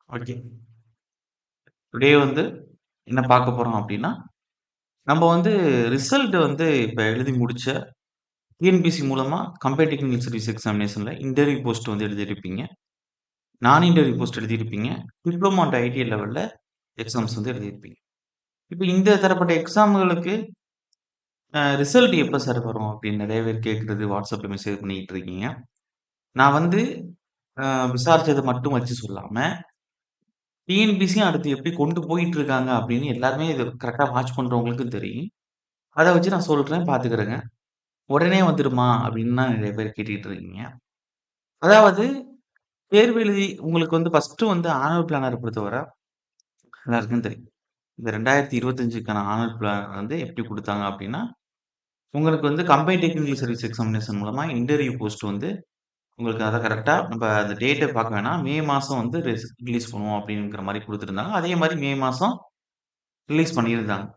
Okay. Today வந்து என்ன பார்க்க போறோம் அப்டின்னா, நம்ம வந்து ரிசல்ட் வந்து இப்ப எழுதி முடிச்ச டிஎன்பிஎஸ்சி மூலமா கம்பைன்ட் டெக்னிக்கல் சர்வீஸ் எக்ஸாமினேஷன்ல இன்டர்வியூ போஸ்ட் வந்து எழுதியிருப்பீங்க. நான் இன்டர்வியூ போஸ்ட் எழுதியிருப்பீங்க. டிப்ளமோ அண்ட் ஐடிஐ லெவல்ல எக்ஸாம்ஸ் வந்து எழுதியிருப்பீங்க. இப்ப இந்த தரப்பட்ட எக்ஸாம்களுக்கு ரிசல்ட் எப்ப சார் வரும் அப்டின்னு நெறைய பேர் கேட்கறது WhatsAppல மெசேஜ் பண்ணிக்கிட்டு இருக்கீங்க. நான் வந்து அ விசாரிச்சத மட்டும் வச்சு சொல்லாம, டிஎன்பிஎஸ்சியும் அடுத்து எப்படி கொண்டு போயிட்டு இருக்காங்க அப்படின்னு எல்லாருமே இத கரெக்ட்டா வாட்ச் பண்றவங்களுக்கும் தெரியும். அத வச்சு நான் சொல்றேன் பார்த்துக்கிறங்க. உடனே வந்துருமா? அப்படின்னு தான் நெறைய பேர் கேட்டுட்டு இருக்கீங்க. அதாவது தேர்வு எழுதி உங்களுக்கு வந்து ஃபர்ஸ்ட்டு வந்து ஆனுவல் பிளானர் பொறுத்தவர எல்லாருக்கும் தெரியும். இந்த 2025க்கான ஆனுவல் பிளான் வந்து எப்படி குடுத்தாங்க அப்படின்னா, உங்களுக்கு வந்து கம்பைன்ட் டெக்னிக்கல் சர்வீஸ் எக்ஸாமினேஷன் மூலமா இன்டர்வியூ போஸ்ட் வந்து உங்களுக்கு அத கரெக்ட்டா நம்ப அந்த டேட்ட பார்க்க வேணாம். மே மாசம் வந்து ரிலீஸ் பண்ணுவோம் அப்படிங்கிற மாரி குடுத்துருந்தாங்க. அதே மாரி மே மாசம் ரிலீஸ் பண்ணியிருந்தாங்க.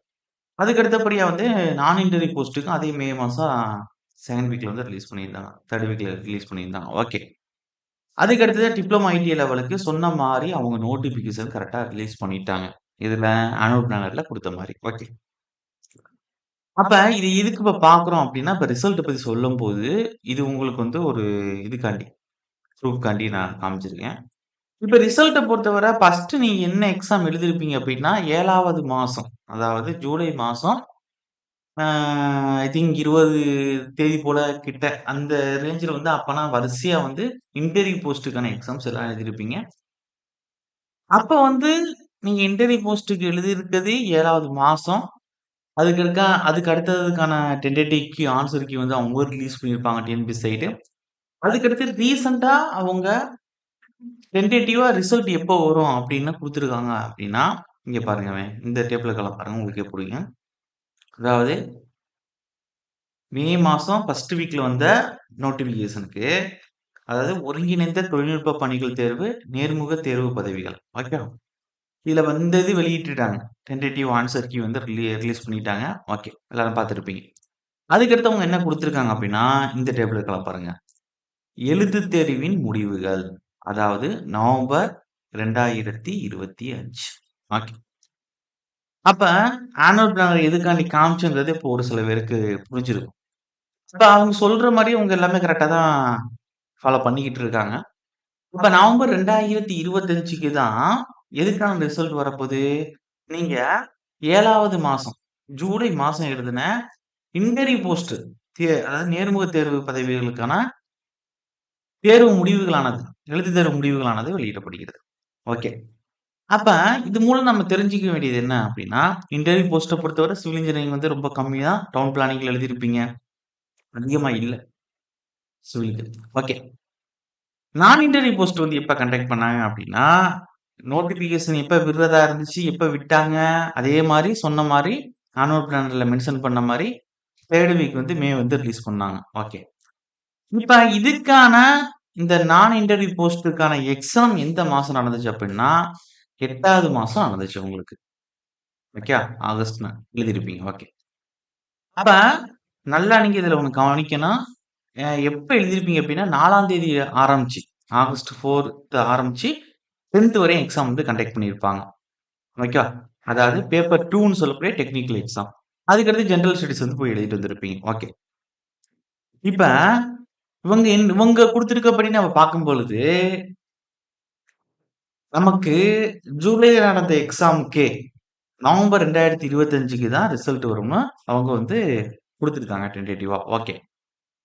அதுக்கு அடுத்தபடியா வந்து நான் இன்டர்வியூ போஸ்ட்டுக்கும் அதே மே மாசம் 2ண்ட் வீக்ல வந்து ரிலீஸ் பண்ணியிருந்தாங்க. 3ர்ட் வீக்ல ரிலீஸ் பண்ணியிருந்தாங்க. ஓகே. அதுக்கு அடுத்தது டிப்ளமோ ஐடி லெவலுக்கு சொன்ன மாரி அவங்க நோட்டிஃபிகேஷன் கரெக்ட்டா ரிலீஸ் பண்ணிட்டாங்க. எதுல? ஆனுவல் பிளானர்ல குடுத்த மாரி. ஓகே. அப்ப இது எதுக்கு இப்ப பார்க்குறோம் அப்டின்னா, இப்ப ரிசல்ட்ட பத்தி சொல்லும்போது, இது உங்களுக்கு வந்து ஒரு இதுக்காண்டி, ப்ரூஃப்காண்டி நான் காமிச்சிருக்கேன். இப்ப ரிசல்ட்ட பொறுத்தவர ஃபர்ஸ்ட்டு நீங்க என்ன எக்ஸாம் எழுதியிருப்பீங்க அப்டின்னா, 7வது மாசம். அதாவது ஜூலை மாசம் ஆ ஐ திங்க் 20 தேதி போல கிட்ட அந்த ரேஞ்சுல வந்து அப்பனா வரிசையா வந்து இன்டர்வியூ போஸ்ட்டுக்கான எக்ஸாம்ஸ் எல்லாம் எழுதியிருப்பீங்க. அப்ப வந்து நீங்க இன்டர்வியூ போஸ்ட்டுக்கு எழுதியிருக்கிறது 7வது மாசம். அதுக்கு அடுத்ததுக்கான டென்டேட்டிவ் கீ, ஆன்ஸர் கீ வந்து அவங்க ரிலீஸ் பண்ணியிருப்பாங்க டிஎன்பிஎஸ்சி சைடு. அதுக்கடுத்து ரீசென்ட்டா அவங்க டென்டேட்டிவா ரிசல்ட் எப்போ வரும் அப்படின்னு குடுத்துருக்காங்க அப்படின்னா, இங்க பாருங்கவே இந்த டேபிள்ல பாருங்க உங்களுக்கே புரியும். அதாவது மே மாசம் 1 வீக்ல வந்த நோட்டிஃபிகேஷனுக்கு அதாவது ஒருங்கிணைந்த தொழில்நுட்ப பணிகள் தேர்வு, நேர்முக தேர்வு பதவிகள். ஓகே. இதுல வந்தது வெளியிட்டுட்டாங்க. டென்டேட்டிவ் ஆன்ஸர் கீ வந்து ரிலீஸ் பண்ணிட்டாங்க. ஓகே. எல்லாரும் பார்த்திருப்பீங்க. அதுக்கடுத்து அவங்க என்ன குடுத்துருக்காங்க அப்டின்னா, இந்த டேபிள் இருக்கலாம் பாருங்க. எழுத்துத் தேர்வின் முடிவுகள். அதாவது நவம்பர் 2025. ஓகே. அப்ப ஆனுவல் பிளானர் எதுக்காண்டி காமிச்சோங்கிறது இப்போ ஒரு சில பேருக்கு புரிஞ்சிருக்கும். இப்ப அவங்க சொல்ற மாரி அவங்க எல்லாமே கரெக்ட்டா தான் ஃபாலோ பண்ணிக்கிட்டு இருக்காங்க. அப்ப நவம்பர் 2025க்கு தான் எதுக்கான ரிசல்ட் வரப்போது? நீங்க 7வது மாசம், ஜூலை மாசம் எழுதின இன்டர்வியூ போஸ்ட் அதாவது நேர்முக தேர்வு பதவிகளுக்கான தேர்வு முடிவுகளானது, எழுத்துத் தேர்வு முடிவுகளானது வெளியிடப்படுகிறது. ஓகே. அப்ப இது மூலம் நம்ம தெரிஞ்சுக்க வேண்டியது என்ன அப்டின்னா, இன்டர்வியூ போஸ்ட்ட பொறுத்தவரை சிவில் இன்ஜினியரிங் வந்து ரொம்ப கம்மி தான். டவுன் பிளானிங்ல எழுதியிருப்பீங்க. அதிகமா இல்ல சிவிலுக்கு. ஓகே. நான் இன்டர்வியூ போஸ்ட் வந்து எப்ப கண்டக்ட் பண்ணாங்க அப்டின்னா, நோட்டிஃபிகேஷன் எப்ப விடுறதா இருந்துச்சு, எப்ப விட்டாங்க, அதே மாரி சொன்ன மாரி ஆனுவல் பிளானர்ல மென்ஷன் பண்ண மாரி 3 வீக் வந்து மே வந்து ரிலீஸ் பண்ணாங்க. ஓகே. இப்ப இதுக்கான இந்த நான் இன்டர்வியூ போஸ்ட்டுக்கான எக்ஸாம் எந்த மாசம் நடந்துச்சு அப்டின்னா, 8வது மாசம் நடந்துச்சு உங்களுக்கு. ஓகே. ஆகஸ்ட்ன்னு எழுதியிருப்பீங்க. ஓகே. அப்ப நல்லா நீங்க இதுல ஒண்ணு கவனிக்கணும். எப்ப எழுதியிருப்பீங்க அப்டின்னா, 4ஆம் தேதி ஆரம்பிச்சு, ஆகஸ்ட் 4த் ஆரம்பிச்சு 10த் வரையும் எக்ஸாம் வந்து கண்டக்ட் பண்ணியிருப்பாங்க. ஓகே. அதாவது பேப்பர் 2ன்னு சொல்லக்கூடிய டெக்னிக்கல் எக்ஸாம். அதுக்கடுத்து ஜெனரல் ஸ்டடீஸ் வந்து போய் எழுதிட்டு வந்திருப்பீங்க. ஓகே. இப்ப இவங்க குடுத்திருக்கபடி நம்ம பார்க்கும்பொழுது, நமக்கு ஜூலைல நடந்த எக்ஸாம்க்கே நவம்பர் 2025க்கு தான் ரிசல்ட் வரும்னு அவங்க வந்து குடுத்துருக்காங்க டென்டேட்டிவா. ஓகே.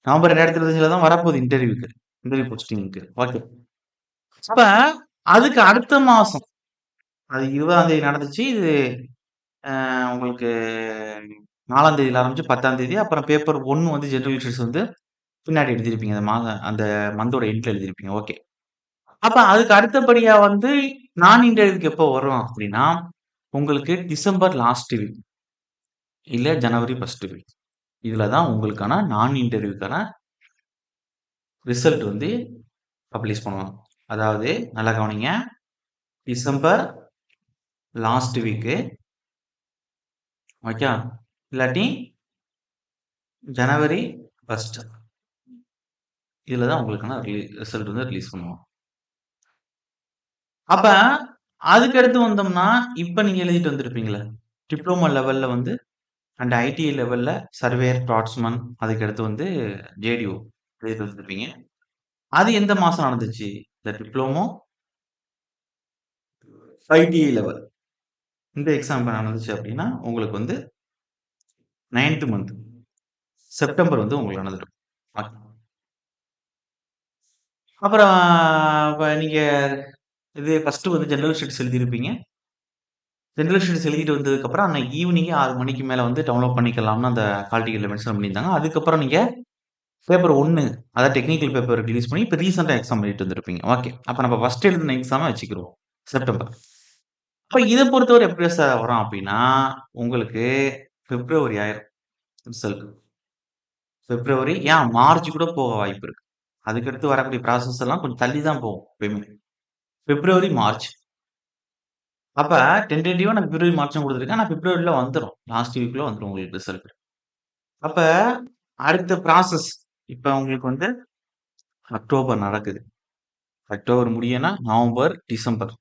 நவம்பர் 2025ல தான் வரப்போகுது இன்டர்வியூக்கு. இன்டர்வியூ போஸ்டிங்க்கு. ஓகே. அப்ப அதுக்கு அடுத்த மாசம், அது 20ஆம் தேதி நடந்துச்சு. இது உங்களுக்கு 4ஆம் தேதியில ஆரம்பிச்சு 10ஆம் தேதி, அப்புறம் பேப்பர் 1 வந்து ஜெனரல் ஸ்டடீஸ் வந்து பின்னாடி எழுதியிருப்பீங்க. அந்த மந்தோட எண்ட்ல எழுதியிருப்பீங்க. ஓகே. அப்ப அதுக்கு அடுத்தபடியா வந்து நான் இன்டர்வியூக்கு எப்போ வரும் அப்டின்னா, உங்களுக்கு டிசம்பர் லாஸ்ட் வீக் இல்ல ஜனவரி 1 வீக். இதுல தான் உங்களுக்கான நான் இன்டர்வியூக்கான ரிசல்ட் வந்து பப்ளிஷ் பண்ணுவாங்க. அதாவது நல்லா கவனிங்க. December last week okay. இல்லாட்டி ஜனவரி 1 இதுல தான் உங்களுக்கான ரிசல்ட் வந்து ரிலீஸ் பண்ணுவாங்க. அப்ப அதுக்கு அடுத்து வந்தோம்னா, இப்ப நீங்க எழுதிட்டு வந்திருப்பீங்கல்ல. டிப்ளோமா லெவல்ல வந்து அண்ட் ஐடிஐ லெவல்ல சர்வேயர், டிராட்ஸ்மேன் அதுக்கு அடுத்து வந்து ஜேடிஓ எழுதிட்டு வந்திருப்பீங்க. அது எந்த மாசம் நடந்துச்சு? இந்த டிப்ளமோ, ஐடிஐ லெவல் இந்த எக்ஸாம் எப்ப நடந்துச்சு அப்டின்னா, உங்களுக்கு வந்து 9த் மந்த் செப்டம்பர் வந்து உங்களுக்கு நடந்துரும். ஓகே. அப்புறம் இப்ப நீங்க இது ஃபர்ஸ்ட்டு வந்து ஜெனரல் ஸ்டடீஸ் எழுதியிருப்பீங்க. ஜெனரல் ஸ்டடீஸ் எழுதிட்டு வந்ததுக்கப்புறம் அன்னைக்கு ஈவினிங்கே 6 மணிக்கு மேல வந்து டவுன்லோட் பண்ணிக்கலாம்னு அந்த ஹால் டிக்கெட்ல மென்ஷன் பண்ணியிருந்தாங்க. அதுக்கப்புறம் நீங்க பேப்பர் 1 அதாவது டெக்னிக்கல் பேப்பர் ரிலீஸ் பண்ணி, இப்ப ரீசென்ட்டா எக்ஸாம் எழுதிட்டு வந்திருப்பீங்க. ஓகே. அப்ப நம்ம ஃபர்ஸ்ட் எழுதுன எக்ஸாம வச்சுக்கிருவோம். செப்டம்பர். அப்ப இத பொறுத்தவரை எப்படி சார் வரும் அப்டின்னா, உங்களுக்கு பிப்ரவரி ஆயிரும் ரிசல்ட். பிப்ரவரி ஏன் மார்ச் கூட போக வாய்ப்பு இருக்கு. அதுக்கடுத்து வரக்கூடிய ப்ராசஸ் எல்லாம் கொஞ்சம் தள்ளி தான் போகும் எப்பயுமே. பிப்ரவரி, மார்ச். அப்ப டென்டேட்டிவா நான் பிப்ரவரி, மார்ச்னு குடுத்துருக்கேன். ஆனா பிப்ரவரில வந்துரும். லாஸ்ட் வீக்ல வந்துரும் உங்களுக்கு ரிசல்ட். அப்ப அடுத்த ப்ராசஸ் இப்ப உங்களுக்கு வந்து அக்டோபர் நடக்குது. அக்டோபர் முடியனா நவம்பர், டிசம்பர்.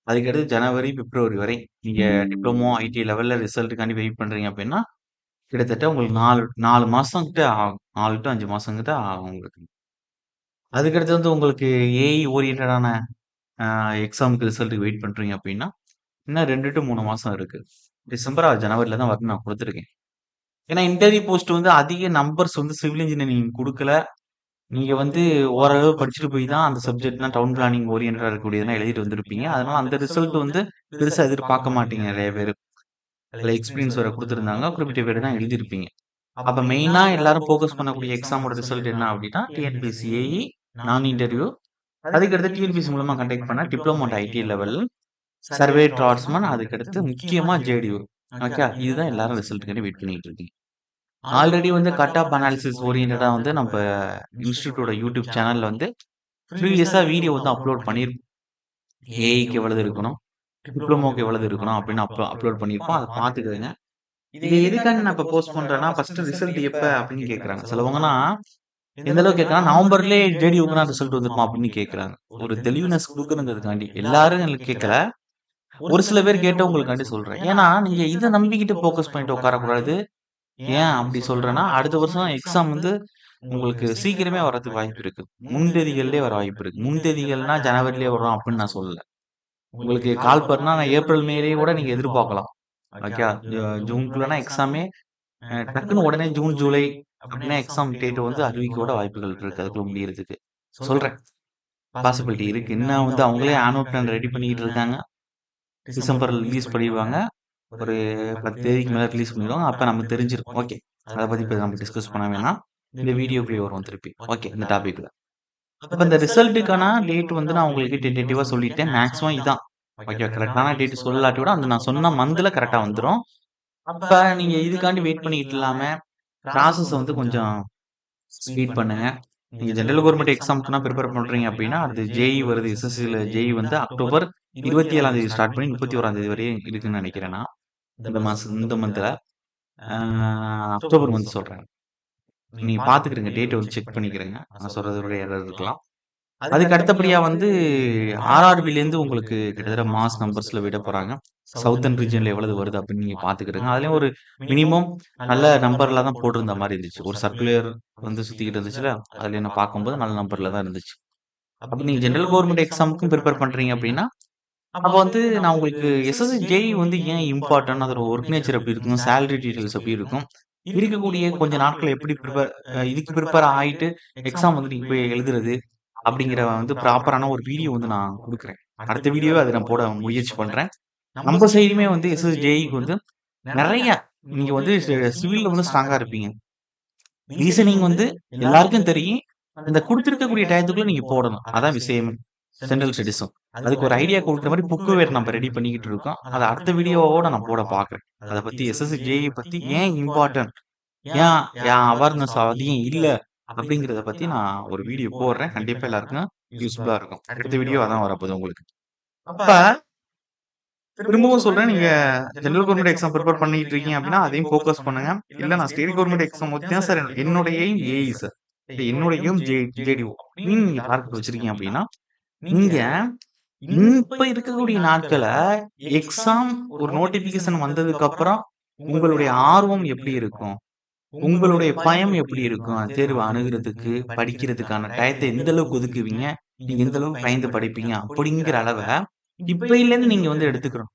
அதுக்கடுத்து ஜனவரி, பிப்ரவரி வரை நீங்க டிப்ளமோ, ஐடி லெவல்ல ரிசல்ட்டுக்காண்டி வெயிட் பண்றீங்க அப்டின்னா, கிட்டத்தட்ட உங்களுக்கு 4 மாசம் கிட்ட ஆகும். 4 டூ 5 மாசம் கிட்ட ஆகும் உங்களுக்கு. அதுக்கடுத்து வந்து உங்களுக்கு ஏஐ ஓரியன்டடான அ எக்ஸாம்க்கு ரிசல்ட்க்கு வெயிட் பண்றீங்க அப்டின்னா, இன்னும் 2 டூ 3 மாசம் இருக்கு. டிசம்பர் ஆர் ஜனவரில தான் வரும்னு நான் குடுத்துருக்கேன். ஏன்னா இன்டர்வியூ போஸ்ட் வந்து அதிக நம்பர்ஸ் வந்து சிவில் இன்ஜினியரிங் குடுக்கல. நீங்க வந்து ஓரளவு படிச்சுட்டு போய் தான் அந்த சப்ஜெக்ட்லாம் டவுன் பிளானிங் ஓரியன்டடா இருக்கக்கூடியதெல்லாம் எழுதிட்டு வந்திருப்பீங்க. அதனால அந்த ரிசல்ட் வந்து பெருசா எதிர்பார்க்க மாட்டீங்க நெறைய பேரு. அதுல எக்ஸ்பீரியன்ஸ் வேற குடுத்திருந்தாங்க. குறிப்பிட்ட பேர் தான் எழுதியிருப்பீங்க. அப்ப மெயினா எல்லாரும் ஃபோக்கஸ் பண்ணக்கூடிய எக்ஸாமோட ரிசல்ட் என்ன அப்டின்னா, டிஎன்பிஎஸ்சி ஏஇ நான் இன்டர்வியூ. அதுக்கடுத்து டிஎன்பிஎஸ்சி மூலமா கண்டக்ட் பண்ண diploma and IT level, survey draftsman அதுக்கடுத்து முக்கியமா ஜேடிஓ. ஓகே. இதுதான் எல்லாரும் ரிசல்ட்க்காண்டி வெயிட் பண்ணிட்டு இருக்கீங்க. ஆல்ரெடி வந்து கட் ஆஃப் அனாலிசிஸ் ஓரியன்டடா வந்து நம்ப இன்ஸ்டிடியூட்டோட யூடியூப் சேனல்ல வந்து ப்ரீவியஸா வீடியோ வந்து அப்லோட் பண்ணியிருப்போம். ஏஐக்கு எவ்வளவு இருக்கணும், டிப்ளமோக்கு எவ்வளவு இருக்கணும் அப்படின்னு அப்லோட் பண்ணியிருப்போம். அத பார்த்துக்கங்க. இத எதுக்காக நான் இப்ப போஸ்ட் பண்றேன்னா, ஃபர்ஸ்ட் ரிசல்ட் எப்ப அப்படின்னு கேட்கறாங்க. சிலவங்கலாம் எந்த அளவுக்கு கேட்கறாங்கன்னா, நவம்பர்லயே ஜேடியூக்குலாம் ரிசல்ட் வந்துருமா அப்படின்னு கேட்கறாங்க. ஒரு தெளிவுனஸ் குடுக்கணுங்கிறதுக்காண்டி. எல்லாரும் எனக்கு கேட்கல. ஒரு சில பேர் கேட்டவங்களுக்காண்டி சொல்றேன். ஏன்னா, நீங்க இத நம்பிக்கிட்டு ஃபோக்கஸ் பண்ணிட்டு உட்காரக்கூடாது. ஏன் அப்படி சொல்றேன்னா, அடுத்த வருஷம் எக்ஸாம் வந்து உங்களுக்கு சீக்கிரமே வரதுக்கு வாய்ப்பு இருக்கு. முன்தேதிகள்லயே வர வாய்ப்பு இருக்கு. முன்தேதிகள்னா ஜனவரிலயே வரும் அப்படின்னு நான் சொல்லல. உங்களுக்கு கால்பர்னா நான் ஏப்ரல், மேலயே கூட நீங்க எதிர்பார்க்கலாம். ஓகே. ஜூன்குள்ளனா எக்ஸாமே டக்குன்னு உடனே ஜூன், ஜூலை அப்படின்னா எக்ஸாம் டேட் வந்து அறிவிக்க கூட வாய்ப்புகள் இருக்கு. அதுக்குள்ள முடியறதுக்கு. சொல்றேன். பாசிபிலிட்டி இருக்கு. இன்னும் வந்து அவங்களே ஆனுவல் பிளான் ரெடி பண்ணிக்கிட்டு இருக்காங்க. டிசம்பர்ல ரிலீஸ் பண்ணிருவாங்க. ஒரு 10 தேதிக்கு மேல ரிலீஸ் பண்ணிருவாங்க. அப்ப நமக்கு தெரிஞ்சிரும். ஓகே. அத பத்தி இப்ப நம்ம டிஸ்கஸ் பண்ண வேணாம். இந்த வீடியோக்குள்ளயே வருவோம் திருப்பி. ஓகே. இந்த டாபிக்ல. அப்ப இந்த ரிசல்ட்டுக்கான டேட் வந்து நான் உங்களுக்கு டென்டேட்டிவா சொல்லிட்டேன். மேக்ஸிமம் இதான். ஓகே. கரெக்ட்டான டேட் சொல்லாட்டி கூட அந்த நான் சொன்ன மந்த்ல கரெக்ட்டா வந்துரும். அப்ப நீங்க இதுக்காண்டி வெயிட் பண்ணிக்கிட்டு இல்லாம, ப்ராசஸ வந்து கொஞ்சம் ஸ்பீட் பண்ணுங்க. நீங்க ஜெனரல் கவர்ன்மென்ட் எக்ஸாம்க்குனா பிரிப்பேர் பண்றீங்க அப்டின்னா, அடுத்து ஜேஇ வருது. எஸ்எஸ்சில ஜேஇ வந்து அக்டோபர் 27ஆம் தேதி ஸ்டார்ட் பண்ணி 31ஆம் தேதி வரையும் இருக்குன்னு நெனைக்கிறேன் நான். இந்த மந்த்ல. ஆ அக்டோபர் மந்த் சொல்றேன். நீங்க பார்த்துக்கிடுங்க. டேட்ட வந்து செக் பண்ணிக்கிறங்க. நான் சொல்றது ஒரு எரர் இருக்கலாம். அதுக்கு அடுத்தபடியா வந்து ஆர்ஆர்பிலேருந்து உங்களுக்கு கிட்டத்தட்ட மாஸ் நம்பர்ஸ்ல விட போறாங்க. சவுத்தர்ன் ரீஜியன்ல எவ்வளவு வருது அப்படின்னு நீங்க பார்த்துக்கிடுங்க. அதுலயும் ஒரு மினிமம் நல்ல நம்பர்ல தான் போட்டிருந்த மாரி இருந்துச்சு. ஒரு சர்க்குலர் வந்து சுத்திக்கிட்டு இருந்துச்சுல்ல, அதுல நான் பார்க்கும்போது நல்ல நம்பர்ல தான் இருந்துச்சு. அப்ப நீங்க ஜெனரல் கவர்ன்மென்ட் எக்ஸாமுக்கும் பிரிப்பேர் பண்றீங்க அப்படின்னா, அப்ப வந்து நான் உங்களுக்கு எஸ்எஸ்சி, ஜேஇ வந்து ஏன் இம்பார்ட்டன்ட் அதோட ஒர்க் நேச்சர் எப்படி இருக்கும்? சேலரி டீட்டெயில்ஸ் எப்படி இருக்கும்? இருக்கக்கூடிய கொஞ்ச நாட்கள் எப்படி இதுக்கு ப்ரிப்பேர் ஆயிட்டு எக்ஸாம் வந்து நீங்க போய் எழுதுறது, அப்படிங்கிற வந்து ப்ராப்பரான ஒரு வீடியோ வந்து நான் குடுக்குறேன். அடுத்த வீடியோவே அத நான் போட முயற்சி பண்றேன். நம்ம சைடுமே வந்து எஸ்எஸ்ஜேஇக்கு வந்து நெறைய நீங்க வந்து சிவில்ல வந்து ஸ்ட்ராங்கா இருப்பீங்க. ரீசனிங் வந்து எல்லாருக்கும் தெரியும். அந்த குடுத்திருக்கக்கூடிய டயத்துக்குள்ள நீங்க போடணும். அதான் விஷயமே. ஜெனரல் ஸ்டடீஸும். அதுக்கு ஒரு ஐடியா குடுக்குற மாரி புக் வேற நம்ம ரெடி பண்ணிக்கிட்டு இருக்கோம். அத அடுத்த வீடியோவோட நான் போட பார்க்குறேன். அத பத்தி எஸ்எஸ்சி, ஜேஇ பத்தி ஏன் இம்பார்ட்டன்ட்? ஏன் ஏன் அவேர்னஸ் அதிகம் இல்ல? அப்படிங்கிறத பத்தி நான் ஒரு வீடியோ போடுறேன். கண்டிப்பா எல்லாருக்கும் யூஸ்ஃபுல்லா இருக்கும். அடுத்த வீடியோ அதான் வரப்போது உங்களுக்கு. அப்ப திரும்பவும் சொல்றேன். நீங்க ஜெனரல் கவர்ன்மென்ட் எக்ஸாம் பிரிப்பேர் பண்ணிட்டு இருக்கீங்க அப்படின்னா, அதையும் ஃபோக்கஸ் பண்ணுங்க. இல்ல நான் ஸ்டேட் கவர்ன்மென்ட் எக்ஸாம் வச்சு தான் சார் என்னோட எய்ம் ஏஇ சார். என்னோட எய்ம் ஜேடிஓ அப்படின்னு நீங்க டார்கெட் வச்சிருக்கீங்க அப்படின்னா, நீங்க இப்ப இருக்கக்கூடிய நாட்கள எக்ஸாம் ஒரு நோட்டிஃபிகேஷன் வந்ததுக்கப்புறம் உங்களுடைய ஆர்வம் எப்படி இருக்கும்? உங்களுடைய பயம் எப்படி இருக்கும்? அந்த தேர்வ அணுகுறதுக்கு, படிக்கிறதுக்கான டயத்த எந்த அளவுக்கு ஒதுக்குவீங்க? நீங்க எந்த அளவுக்கு பயந்து படிப்பீங்க? அப்படிங்கிற அளவ இப்பயிலேருந்து நீங்க வந்து எடுத்துக்கணும்.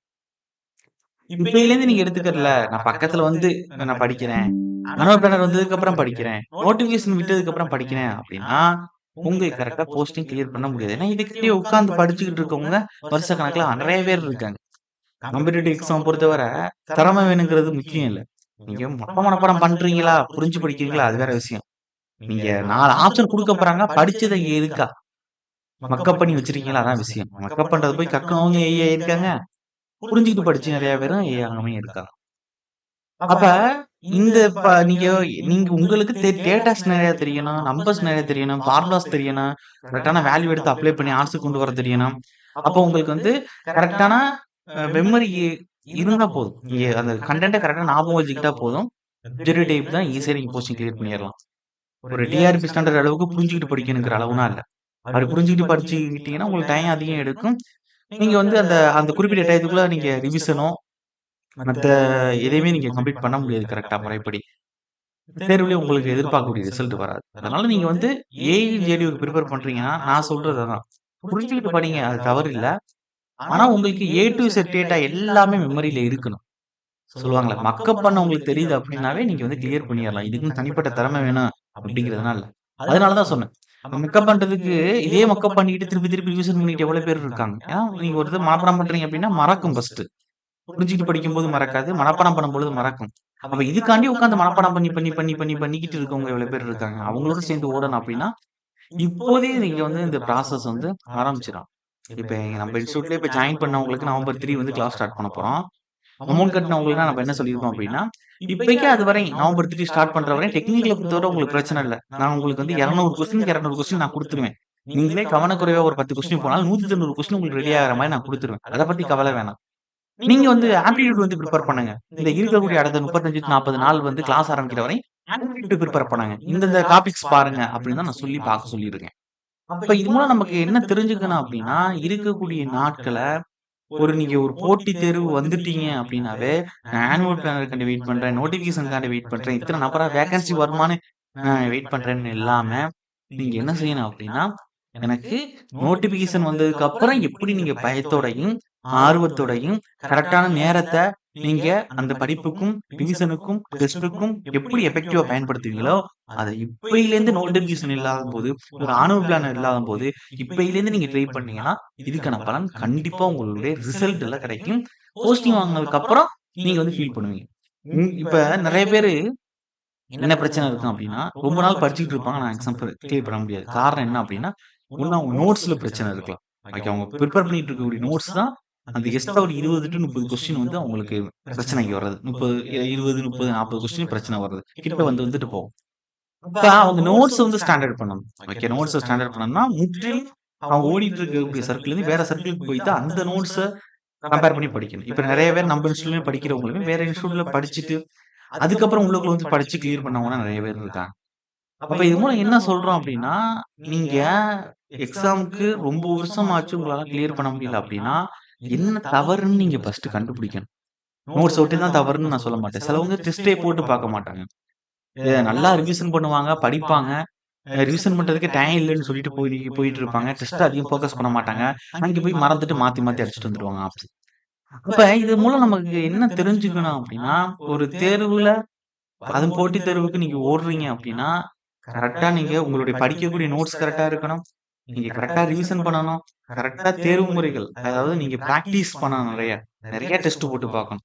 இப்பயிலேருந்து நீங்க எடுத்துக்கிறல, நான் பக்கத்துல வந்து நான் படிக்கிறேன். அனுவல் பிளானர் வந்ததுக்கப்புறம் படிக்கிறேன். நோட்டிஃபிகேஷன் விட்டதுக்கப்புறம் படிக்கிறேன் அப்படின்னா, உங்களுக்கு கரெக்ட்டா போஸ்டிங் கிளியர் பண்ண முடியாது. ஏன்னா இதுக்காண்டியே உட்கார்ந்து படிச்சுக்கிட்டு இருக்கவங்க வருஷக்கணக்குல நெறைய பேர் இருக்காங்க. காம்படிட்டிவ் எக்ஸாம் பொறுத்தவர திறமை வேணுங்கிறது முக்கியம் இல்ல. நீங்க மொட்ட மனப்பாடம் பண்றீங்களா? புரிஞ்சு படிக்கிறீங்களா? அது வேற விஷயம். நீங்க 4 ஆப்ஷன் குடுக்க போறாங்க. படிச்சத இருக்கா? மக்கப் பண்ணி வச்சிருக்கீங்களா? அதான் விஷயம். மக்கப் பண்றது போய் கக்குனவங்க ஏஐ இருக்காங்க. புரிஞ்சுகிட்டு படிச்சு நெறைய பேரும் ஏஐ அங்கமே இருக்காங்க. அப்ப இந்த நீங்க நீங்க உங்களுக்கு டேட்டாஸ் நெறைய தெரியணும். நம்பர்ஸ் நெறைய தெரியணும். ஃபார்முலாஸ் தெரியணும். கரெக்ட்டான வேல்யூ எடுத்து அப்ளை பண்ணி ஆன்ஸர் கொண்டு வர தெரியணும். அப்போ உங்களுக்கு வந்து கரெக்ட்டான மெமரி இருந்தா போதும். நீங்க அந்த கன்டென்ட்ட கரெக்ட்டா ஞாபகம் வச்சுக்கிட்டா போதும். மெஜாரிட்டி டைப் தான் ஈஸியா நீங்க போஸ்டிங் கிளியர் பண்ணிறலாம். ஒரு டிஆர்பி ஸ்டாண்டர்ட் அளவுக்கு புரிஞ்சுகிட்டு படிக்கணுங்கிற அளவுலாம் இல்ல. அப்படி புரிஞ்சுகிட்டு படிச்சுக்கிட்டீங்கன்னா, உங்களுக்கு டைம் அதிகம் எடுக்கும். நீங்க வந்து அந்த அந்த குறிப்பிட்ட டயத்துக்குள்ள நீங்க ரிவிஷனோ, மத்த எதையுமே நீங்க கம்ப்ளீட் பண்ண முடியாது கரெக்ட்டா முறைப்படி. தேர்வுலயும் உங்களுக்கு எதிர்பார்க்கக்கூடிய ரிசல்ட் வராது. அதனால நீங்க வந்து ஏஇ, ஜேடியூக்கு பிரிப்பேர் பண்றீங்கன்னா, நான் சொல்றது அதான். புரிஞ்சுகிட்டு படிங்க. அது தவறு இல்ல. ஆனா உங்களுக்கு ஏ டூ இசட் டேட்டா எல்லாமே மெமரியில இருக்கணும். சொல்லுவாங்கல்ல, மக்கப் பண்ண உங்களுக்கு தெரியுது அப்டின்னாவே நீங்க வந்து கிளியர் பண்ணிறலாம். இதுக்குன்னு தனிப்பட்ட திறமை வேணும் அப்டிங்கிறதுனால இல்ல. அதனால தான் சொன்னேன். மக்கப் பண்றதுக்கு இதே மக்கப் பண்ணிட்டு திருப்பி திருப்பி ரிவிஷன் பண்ணிட்டு எவ்வளோ பேர் இருக்காங்க. ஏன்னா நீங்க ஒரு இத மனப்பாடம் பண்றீங்க அப்டின்னா மறக்கும் ஃபர்ஸ்ட்டு. புரிஞ்சுகிட்டு படிக்கும்போது மறக்காது. மனப்பாடம் பண்ணும்பொழுது மறக்கும். அப்ப இதுக்காண்டி உட்கார்ந்து மனப்பாடம் பண்ணிக்கிட்டு இருக்கவங்க எவ்வளோ பேர் இருக்காங்க. அவங்களோட சேர்ந்து ஓடணும் அப்டின்னா, இப்போதே நீங்க வந்து இந்த ப்ராசஸ் வந்து ஆரம்பிச்சிரலாம். இப்ப நம்ம இன்ஸ்டிடியூட்லயே இப்ப ஜாயின் பண்ணவங்களுக்கு நவம்பர் 3 வந்து கிளாஸ் ஸ்டார்ட் பண்ண போறோம். அமௌண்ட் கட்டினவங்களுக்குலாம் நம்ம என்ன சொல்லியிருக்கோம் அப்டின்னா, இப்பைக்கு அதுவரை நவம்பர் 3 ஸ்டார்ட் பண்ற வரை டெக்னிக்கல பொறுத்தவரை உங்களுக்கு பிரச்சனை இல்ல. நான் உங்களுக்கு வந்து 200 கொஸ்டினுக்கு 200 கொஸ்டின் நான் குடுத்துருவேன். நீங்களே கவனக்குறைவா ஒரு 10 கொஸ்டின் போனாலும் 190 கொஸ்டின் உங்களுக்கு ரெடி ஆகுற மாரி நான் குடுத்துருவேன். அத பத்தி கவல வேணாம். நீங்க வந்து ஆப்டிட்யூட் வந்து பிரிப்பேர் பண்ணுங்க. இந்த இருக்கக்கூடிய அடுத்த 35, 40 நாள் வந்து கிளாஸ் ஆரம்பிக்கிற வரை ஆப்டிட்யூட் பிரிப்பேர் பண்ணுங்க. இந்தந்த டாபிக்ஸ் பாருங்க அப்டின்னு தான் நான் சொல்லி பார்க்க சொல்லியிருக்கேன். அப்ப இது மூலம் நமக்கு என்ன தெரிஞ்சுக்கணும் அப்டின்னா, இருக்கக்கூடிய நாட்கள நீங்க ஒரு போட்டித் தேர்வு வந்துட்டீங்க அப்டின்னாவே, நான் ஆனுவல் பிளானருக்காண்டி வெயிட் பண்றேன். நோட்டிஃபிகேஷனுக்காண்டி வெயிட் பண்றேன். இத்தன நம்பரா வேக்கன்சி வருமான்னு வெயிட் பண்றேன்னு இல்லாம, நீங்க என்ன செய்யணும் அப்டின்னா, எனக்கு நோட்டிஃபிகேஷன் வந்ததுக்கு அப்புறம் எப்படி நீங்க பயத்தோடையும், ஆர்வத்தோடையும், கரெக்ட்டான நேரத்த நீங்க அந்த படிப்புக்கும், ரிவிஷனுக்கும், டெஸ்ட்டுக்கும் எப்படி எஃபெக்டிவா பயன்படுத்துவீங்களோ, அத இப்பயிலேருந்து நோட்டிஃபிகேஷன் இல்லாதம்போது, ஒரு ஆனுவல் பிளானர் இல்லாதம்போது, இப்பயிலேருந்து நீங்க ட்ரை பண்ணீங்கன்னா, இதுக்கான பலன் கண்டிப்பா உங்களுடைய ரிசல்ட்ல கிடைக்கும். போஸ்டிங் வாங்குனதுக்கு அப்புறம் நீங்க வந்து ஃபீல் பண்ணுவீங்க. இப்ப நெறைய பேரு என்ன பிரச்சனை இருக்கும் அப்டின்னா, ரொம்ப நாள் படிச்சுக்கிட்டு இருப்பாங்க. ஆனா எக்ஸாம் கிளியர் பண்ண முடியாது. காரணம் என்ன அப்டின்னா, ஒண்ணு அவங்க நோட்ஸ்ல பிரச்சனை இருக்கலாம். ஓகே. அவங்க பிரிப்பேர் பண்ணிட்டு இருக்கக்கூடிய நோட்ஸ் தான் அந்த எக்ஸ்ட்ரா ஒரு 20 டூ 30 கொஸ்டின் வந்து அவங்களுக்கு பிரச்சனைக்கு வர்றது. 30 20, 30, 40 கொஸ்டின் பிரச்சனை வர்றது. கிட்ட வந்துட்டு போகும். அப்ப அவங்க நோட்ஸ் வந்து ஸ்டாண்டர்ட் பண்ணணும். ஓகே. நோட்ஸ ஸ்டாண்டர்ட் பண்ணணும்னா, முற்றிலும் அவங்க ஓடிட்டு இருக்கக்கூடிய சர்க்கிள்லேருந்து வேற சர்க்கிள்க்கு போயிட்டு அந்த நோட்ஸ கம்பேர் பண்ணி படிக்கணும். இப்ப நெறைய பேர் நம்ம இன்ஸ்டிடியூட்லயும் படிக்கிறவங்களுமே வேற இன்ஸ்டிடியூட்ல படிச்சுட்டு, அதுக்கப்புறம் உள்ளுக்குள்ள வந்து படிச்சு கிளியர் பண்ணவங்கலாம் நெறைய பேர் இருக்காங்க. அப்ப இது மூலம் என்ன சொல்றோம் அப்டின்னா, நீங்க எக்ஸாம்க்கு ரொம்ப வருஷம் ஆச்சு உங்களால கிளியர் பண்ண முடியல அப்டின்னா, என்ன தவறுன்னு நீங்க ஃபர்ஸ்ட்டு கண்டுபிடிக்கணும். நோட்ஸ ஒட்டி தான் தவறுன்னு நான் சொல்ல மாட்டேன். சிலவங்க டெஸ்ட்டே போட்டு பார்க்க மாட்டாங்க. நல்லா ரிவிஷன் பண்ணுவாங்க, படிப்பாங்க. ரிவிஷன் பண்றதுக்கு டைம் இல்லன்னு சொல்லிட்டு போயிட்டு இருப்பாங்க. டெஸ்ட் அதிகம் ஃபோக்கஸ் பண்ண மாட்டாங்க. அங்க போய் மறந்துட்டு மாத்தி மாத்தி அடிச்சுட்டு வந்துருவாங்க ஆப்ஷன். அப்ப இது மூலம் நமக்கு என்ன தெரிஞ்சுக்கணும் அப்டின்னா, ஒரு தேர்வுல அதுவும் போட்டித் தேர்வுக்கு நீங்க ஓடுறீங்க அப்டின்னா, கரெக்ட்டா நீங்க உங்களுடைய படிக்கக்கூடிய நோட்ஸ் கரெக்ட்டா இருக்கணும். நீங்க கரெக்ட்டா ரிவிஷன் பண்ணணும். கரெக்ட்டா தேர்வு முறைகள், அதாவது நீங்க பிராக்டிஸ் பண்ணணும் நெறைய. நெறைய டெஸ்ட் போட்டு பார்க்கணும்.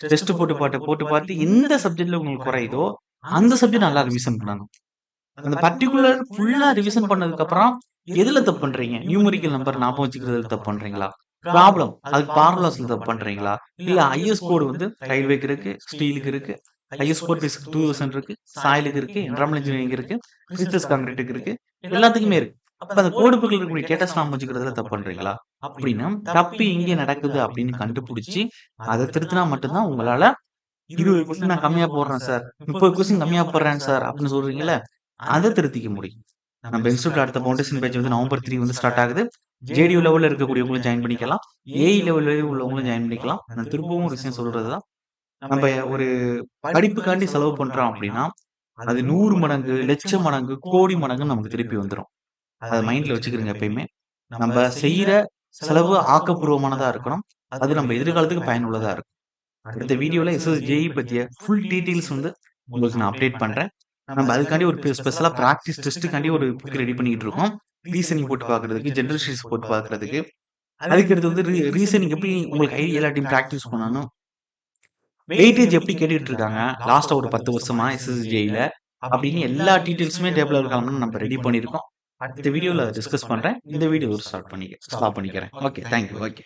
டெஸ்ட் போட்டு பார்த்து எந்த சப்ஜெக்ட்ல உங்களுக்கு குறையுதோ, அந்த சப்ஜெக்ட் நல்லா ரிவிஷன் பண்ணணும். அந்த பர்ட்டிகுலர் ஃபுல்லா ரிவிஷன் பண்ணதுக்கப்புறம், எதுல தப்பு பண்றீங்க? நியூமெரிக்கல் நம்பர் ஞாபகம் வச்சுக்கிறதுல தப்பு பண்றீங்களா? ப்ராப்ளம் அதுக்கு ஃபார்முலாஸ்ல தப்பு பண்றீங்களா? இல்ல ஐஎஸ் கோடு வந்து ரயில்வேக்கு இருக்கு, ஸ்டீலுக்கு இருக்கு. ஐஎஸ் கோட் பேசிக் 2000 இருக்கு. சாயிலுக்கு இருக்கு. என்விரான்மென்டல் இன்ஜினியரிங் இருக்கு. பிசிக்கஸ் கான்கிரீட்டுக்கு இருக்கு. எல்லாத்துக்குமே இருக்கு. அப்ப அந்த கோடுப்புகள் இருக்கக்கூடிய டேட்டாஸ் ஞாபகம் வச்சுக்கிறதுல தப்பு பண்றீங்களா? அப்படின்னா, தப்பு எங்கே நடக்குது அப்படின்னு கண்டுபிடிச்சு, அத திருத்துனா மட்டும் தான் உங்களால 20 கொஸ்டின் நான் கம்மியா போடுறேன் சார். 30 கொஸ்டின் கம்மியா போடுறேன் சார் அப்படின்னு சொல்றீங்கல்ல, அத திருத்திக்க முடியும். நம்ம இன்ஸ்டிடியூட்ல அடுத்த ஃபவுண்டேஷன் பேட்ச் வந்து நவம்பர் 3 வந்து ஸ்டார்ட் ஆகுது. ஜேடியூ லெவல்ல இருக்கக்கூடியவங்களும் ஜாயின் பண்ணிக்கலாம். ஏஇ லெவல்ல உள்ளவங்களும் ஜாயின் பண்ணிக்கலாம். நான் திரும்பவும் ஒரு விஷயம் சொல்றது தான். நம்ம ஒரு படிப்புக்காண்டி செலவு பண்றோம் அப்படின்னா, அது 100 மடங்கு, லட்சம் மடங்கு, கோடி மடங்குன்னு நமக்கு திருப்பி வந்துரும். அத மைண்ட்ல வச்சுக்கிருங்க எப்பயுமே. நம்ப செய்ற செலவு ஆக்கப்பூர்வமானதா இருக்கணும். அது நம்ம எதிர்காலத்துக்கு பயனுள்ளதா இருக்கும். அடுத்த வீடியோல எஸ்எஸ்ஜேஇ பத்திய ஃபுல் டீட்டெயில்ஸ் வந்து உங்களுக்கு நான் அப்டேட் பண்றேன். நம்ம அதுக்காண்டி ஒரு ஸ்பெஷலா பிராக்டிஸ் டெஸ்ட்டுக்காண்டி ஒரு புக் ரெடி பண்ணிக்கிட்டு இருக்கோம். ரீசனிங் போட்டு பார்க்கறதுக்கு, ஜெனரல் ஸ்டடீஸ் போட்டு பார்க்கறதுக்கு. அதுக்கடுத்து வந்து ரீசனிங் எப்படி உங்களுக்கு ஐடியா எல்லாத்தையும் பிராக்டிஸ் பண்ணணும். வெயிட்டேஜ் எப்படி கேட்டுட்டு இருக்காங்க. லாஸ்ட்டா ஒரு 10 வருஷமா எஸ்எஸ்ஜேஇல அப்படின்னு எல்லா டீட்டெயில்ஸுமே டேபிள்ல இருக்கான்னு நம்ம ரெடி பண்ணியிருக்கோம். அடுத்த வீடியோல டிஸ்கஸ் பண்றேன். இந்த வீடியோ ஸ்டாப் பண்ணிக்கிறேன். ஓகே. Thank you. ஓகே.